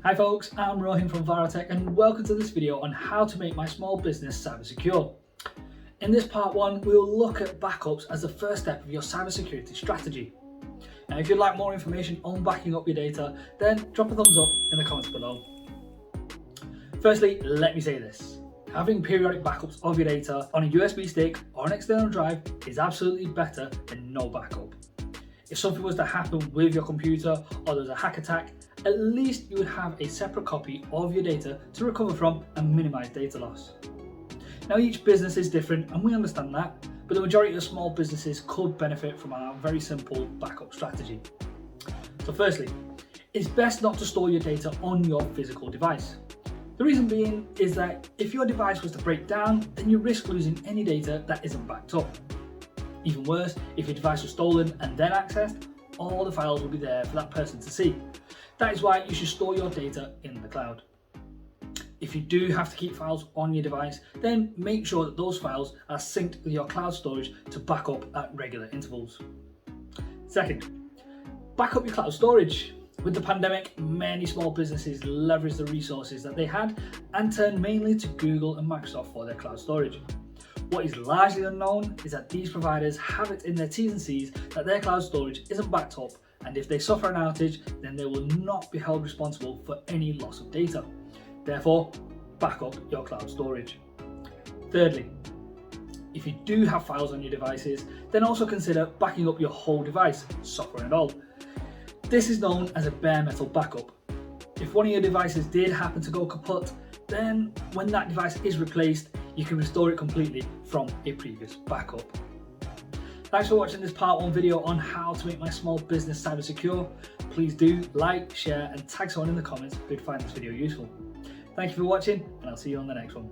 Hi folks, I'm Rohin from Varotech and welcome to this video on how to make my small business cyber secure. In this part 1, we'll look at backups as the first step of your cybersecurity strategy. Now if you'd like more information on backing up your data, then drop a thumbs up in the comments below. Firstly, let me say this. Having periodic backups of your data on a USB stick or an external drive is absolutely better than no backup. If something was to happen with your computer or there's a hack attack, at least you would have a separate copy of your data to recover from and minimize data loss. Now each business is different and we understand that, but the majority of small businesses could benefit from our very simple backup strategy. So firstly, it's best not to store your data on your physical device. The reason being is that if your device was to break down, then you risk losing any data that isn't backed up. Even worse, if your device was stolen and then accessed, all the files will be there for that person to see. That is why you should store your data in the cloud. If you do have to keep files on your device, then make sure that those files are synced with your cloud storage to back up at regular intervals. Second, back up your cloud storage. With the pandemic, many small businesses leveraged the resources that they had and turned mainly to Google and Microsoft for their cloud storage. What is largely unknown is that these providers have it in their T's and C's that their cloud storage isn't backed up, and if they suffer an outage, then they will not be held responsible for any loss of data. Therefore, back up your cloud storage. Thirdly, if you do have files on your devices, then also consider backing up your whole device, software and all. This is known as a bare metal backup. If one of your devices did happen to go kaput, then when that device is replaced, you can restore it completely from a previous backup. Thanks for watching this part 1 video on how to make my small business cyber secure. Please do like, share and tag someone in the comments if you'd find this video useful. Thank you for watching and I'll see you on the next one.